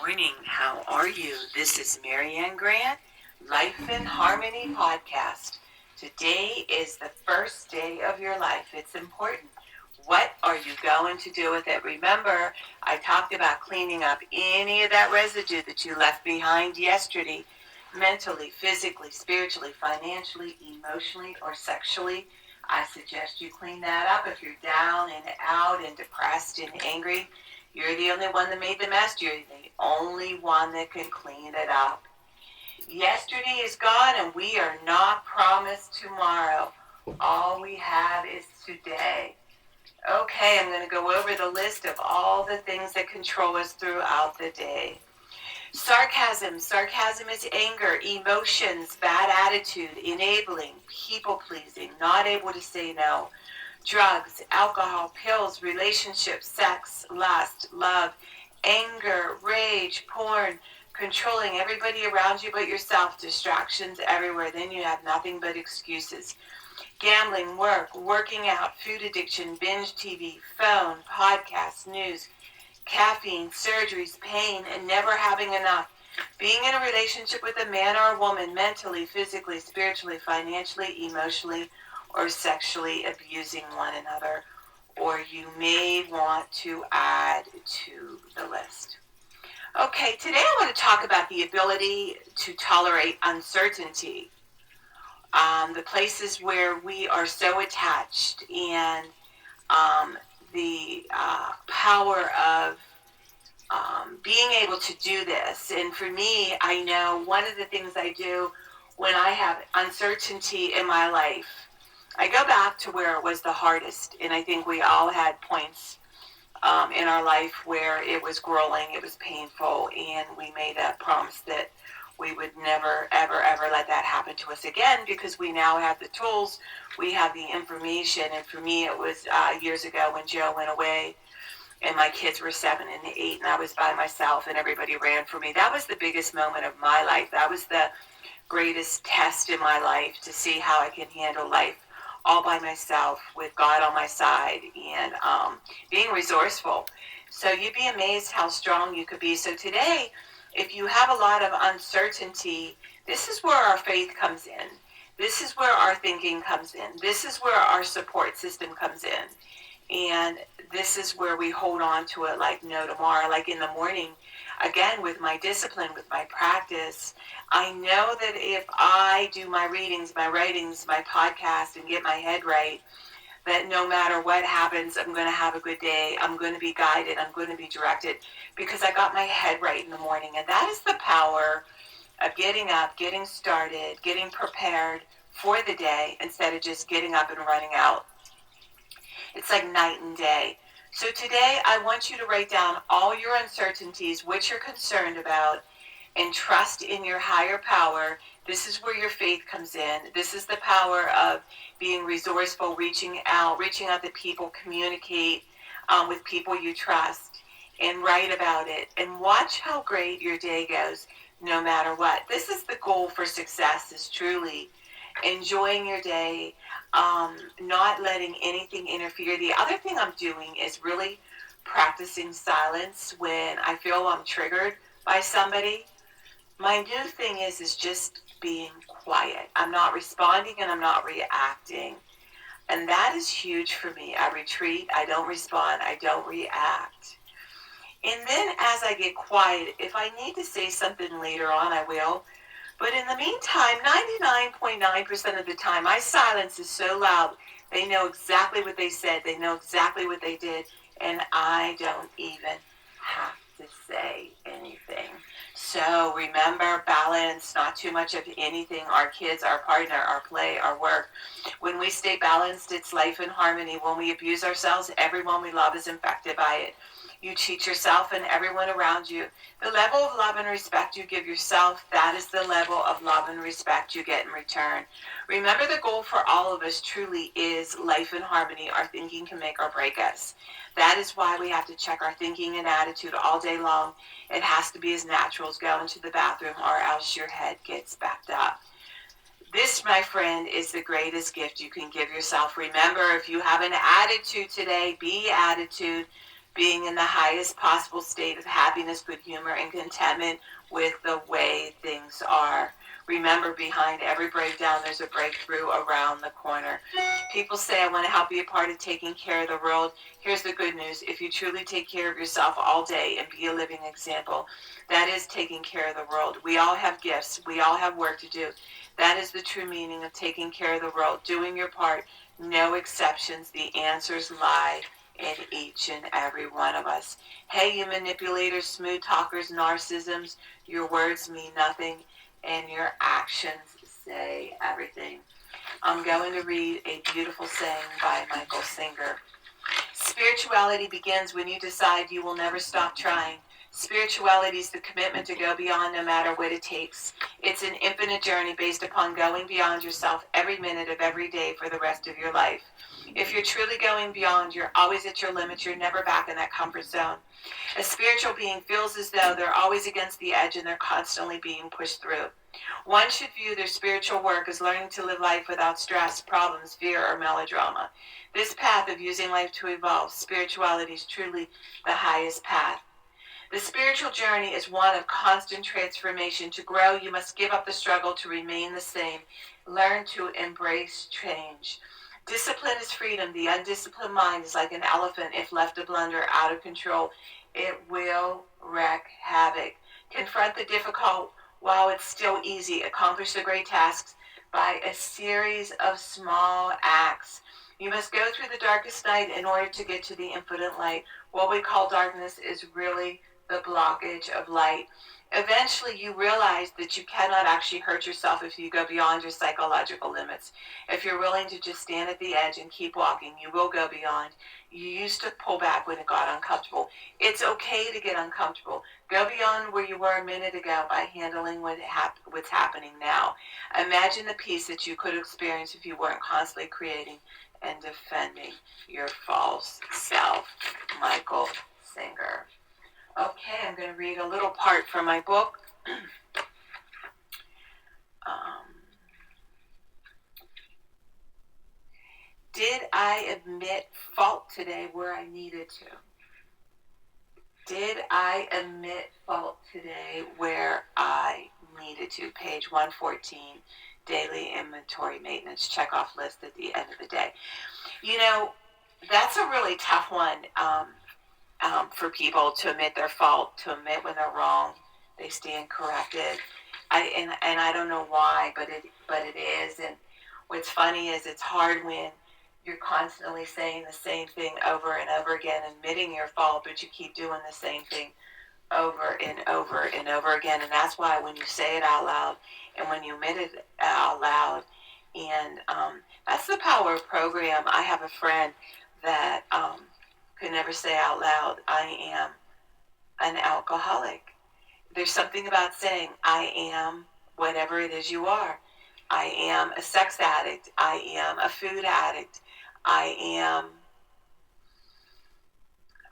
morning. How are you? This is Marianne Grant, Life in Harmony podcast. Today is the first day of your life. It's important. What are you going to do with it? Remember, I talked about cleaning up any of that residue that you left behind yesterday, mentally, physically, spiritually, financially, emotionally, or sexually. I suggest you clean that up. If you're down and out and depressed and angry, you're the only one that made the mess. You're the only one that can clean it up. Yesterday is gone, and we are not promised tomorrow. All we have is today. Okay, I'm going to go over the list of all the things that control us throughout the day. Sarcasm. Sarcasm is anger, emotions, bad attitude, enabling, people-pleasing, not able to say no. Drugs, alcohol, pills, relationships, sex, lust, love, anger, rage, porn, controlling everybody around you but yourself, distractions everywhere. Then you have nothing but excuses. Gambling, work, working out, food addiction, binge TV, phone, podcasts, news, caffeine, surgeries, pain, and never having enough. Being in a relationship with a man or a woman, mentally, physically, spiritually, financially, emotionally, or sexually abusing one another. Or you may want to add to the list. Okay, today I want to talk about the ability to tolerate uncertainty. The places where we are so attached, and the power of being able to do this. And for me, I know one of the things I do when I have uncertainty in my life, I go back to where it was the hardest. And I think we all had points in our life where it was grueling, it was painful, and we made a promise that we would never, ever, ever let that happen to us again, because we now have the tools, we have the information. And for me, it was years ago when Joe went away, and my kids were 7 and 8, and I was by myself, and everybody ran for me. That was the biggest moment of my life. That was the greatest test in my life, to see how I can handle life all by myself with God on my side, and being resourceful. So you'd be amazed how strong you could be. So today, if you have a lot of uncertainty, this is where our faith comes in. This is where our thinking comes in. This is where our support system comes in. And this is where we hold on to it like no tomorrow. Like in the morning, again, with my discipline, with my practice, I know that if I do my readings, my writings, my podcast, and get my head right, that no matter what happens, I'm going to have a good day. I'm going to be guided. I'm going to be directed, because I got my head right in the morning. And that is the power of getting up, getting started, getting prepared for the day, instead of just getting up and running out. It's like night and day. So today I want you to write down all your uncertainties, what you're concerned about, and trust in your higher power. This is where your faith comes in. This is the power of being resourceful, reaching out to people, communicate with people you trust, and write about it. And watch how great your day goes no matter what. This is the goal for success, is truly enjoying your day, not letting anything interfere. The other thing I'm doing is really practicing silence when I feel I'm triggered by somebody. My new thing is just being quiet. I'm not responding and I'm not reacting. And that is huge for me. I retreat. I don't respond. I don't react. And then as I get quiet, if I need to say something later on, I will. But in the meantime, 99.9% of the time, my silence is so loud, they know exactly what they said, they know exactly what they did, and I don't even have to say anything. So remember, balance, not too much of anything. Our kids, our partner, our play, our work. When we stay balanced, it's life in harmony. When we abuse ourselves, everyone we love is infected by it. You teach yourself and everyone around you. The level of love and respect you give yourself, that is the level of love and respect you get in return. Remember, the goal for all of us truly is life in harmony. Our thinking can make or break us. That is why we have to check our thinking and attitude all day long. It has to be as natural as going to the bathroom, or else your head gets backed up. This, my friend, is the greatest gift you can give yourself. Remember, if you have an attitude today, be attitude. being in the highest possible state of happiness, good humor, and contentment with the way things are. Remember, behind every breakdown, there's a breakthrough around the corner. People say, I want to help be a part of taking care of the world. Here's the good news. If you truly take care of yourself all day and be a living example, that is taking care of the world. We all have gifts. We all have work to do. That is the true meaning of taking care of the world. Doing your part, no exceptions. The answers lie in each and every one of us. Hey, you manipulators, smooth talkers, narcissisms, your words mean nothing and your actions say everything. I'm going to read a beautiful saying by Michael Singer. Spirituality begins when you decide you will never stop trying. Spirituality is the commitment to go beyond no matter what it takes. It's an infinite journey based upon going beyond yourself every minute of every day for the rest of your life. If you're truly going beyond, you're always at your limits. You're never back in that comfort zone. A spiritual being feels as though they're always against the edge and they're constantly being pushed through. One should view their spiritual work as learning to live life without stress, problems, fear, or melodrama. This path of using life to evolve, spirituality is truly the highest path. The spiritual journey is one of constant transformation. To grow, you must give up the struggle to remain the same. Learn to embrace change. Discipline is freedom. The undisciplined mind is like an elephant. If left to blunder out of control, it will wreak havoc. Confront the difficult while it's still easy. Accomplish the great tasks by a series of small acts. You must go through the darkest night in order to get to the infinite light. What we call darkness is really the blockage of light. Eventually, you realize that you cannot actually hurt yourself if you go beyond your psychological limits. If you're willing to just stand at the edge and keep walking, you will go beyond. You used to pull back when it got uncomfortable. It's okay to get uncomfortable. Go beyond where you were a minute ago by handling what's happening now. Imagine the peace that you could experience if you weren't constantly creating and defending your false self. Michael Singer. Okay, I'm going to read a little part from my book. Did I admit fault today where I needed to? Did I admit fault today where I needed to? Page 114, daily inventory maintenance checkoff list at the end of the day. You know, that's a really tough one. For people to admit their fault, to admit when they're wrong, they stand corrected. And I don't know why, but it is. And what's funny is it's hard when you're constantly saying the same thing over and over again, admitting your fault, but you keep doing the same thing over and over and over again. And that's why when you say it out loud and when you admit it out loud, and that's the power of program. I have a friend that could never say out loud, I am an alcoholic. There's something about saying, I am whatever it is you are. I am a sex addict. I am a food addict. I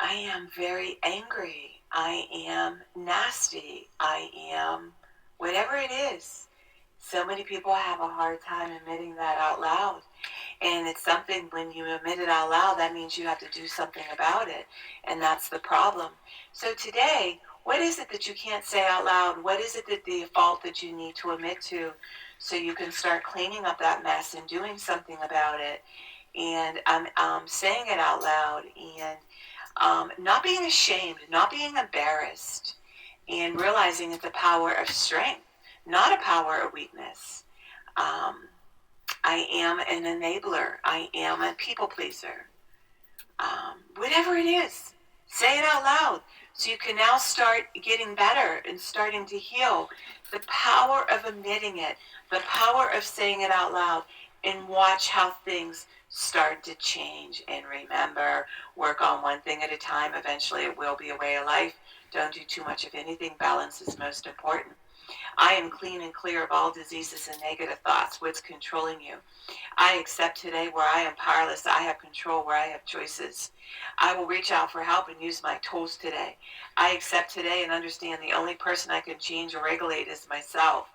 am very angry. I am nasty. I am whatever it is. So many people have a hard time admitting that out loud. And it's something, when you admit it out loud, that means you have to do something about it. And that's the problem. So today, what is it that you can't say out loud? What is it that the fault that you need to admit to so you can start cleaning up that mess and doing something about it? And saying it out loud and not being ashamed, not being embarrassed, and realizing it's a power of strength, not a power of weakness. I am an enabler. I am a people pleaser. Whatever it is, say it out loud so you can now start getting better and starting to heal. The power of admitting it, the power of saying it out loud, and watch how things start to change. And remember, work on one thing at a time. Eventually it will be a way of life. Don't do too much of anything. Balance is most important. I am clean and clear of all diseases and negative thoughts. What's controlling you? I accept today where I am powerless. I have control where I have choices. I will reach out for help and use my tools today. I accept today and understand the only person I can change or regulate is myself.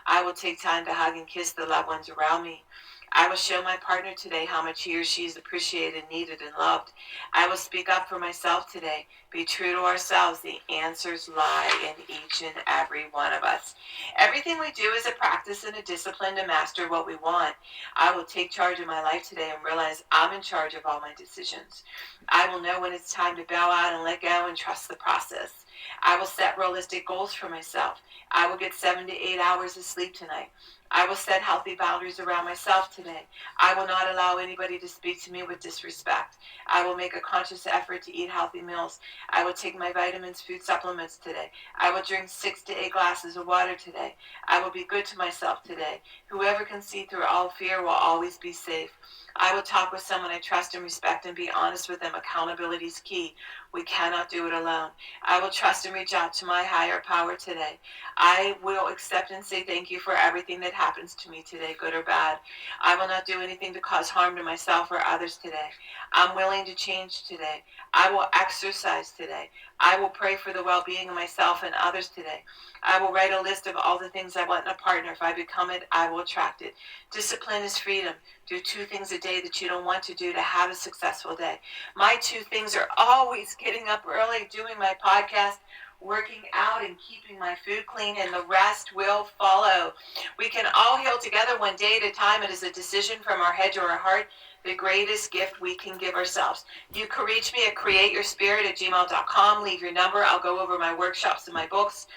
I will take time to hug and kiss the loved ones around me. I will show my partner today how much he or she is appreciated, needed, and loved. I will speak up for myself today. Be true to ourselves. The answers lie in each and every one of us. Everything we do is a practice and a discipline to master what we want. I will take charge of my life today and realize I'm in charge of all my decisions. I will know when it's time to bow out and let go and trust the process. I will set realistic goals for myself. I will get 7 to 8 hours of sleep tonight. I will set healthy boundaries around myself today. I will not allow anybody to speak to me with disrespect. I will make a conscious effort to eat healthy meals. I will take my vitamins, food supplements today. I will drink 6 to 8 glasses of water today. I will be good to myself today. Whoever can see through all fear will always be safe. I will talk with someone I trust and respect and be honest with them. Accountability is key. We cannot do it alone. I will trust and reach out to my higher power today. I will accept and say thank you for everything that happens to me today, good or bad. I will not do anything to cause harm to myself or others today. I'm willing to change today. I will exercise today. I will pray for the well-being of myself and others today. I will write a list of all the things I want in a partner. If I become it, I will attract it. Discipline is freedom. Do 2 things a day that you don't want to do to have a successful day. My 2 things are always getting up early, doing my podcast, working out, and keeping my food clean, and the rest will follow. We can all heal together one day at a time. It is a decision from our head to our heart, the greatest gift we can give ourselves. You can reach me at createyourspirit@gmail.com. Leave your number. I'll go over my workshops and my books.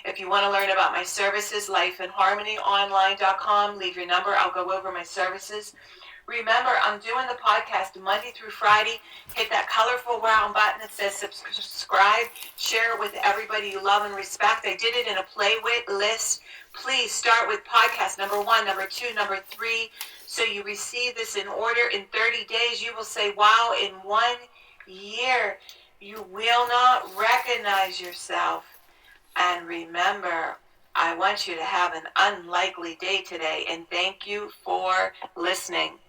If you want to learn about my services, lifeinharmonyonline.com. Leave your number. I'll go over my services. Remember, I'm doing the podcast Monday through Friday. Hit that colorful round button that says subscribe. Share it with everybody you love and respect. I did it in a playlist. Please start with podcast number 1, number 2, number 3. So you receive this in order. In 30 days, you will say, wow, in 1 year, you will not recognize yourself. And remember, I want you to have an unlikely day today. And thank you for listening.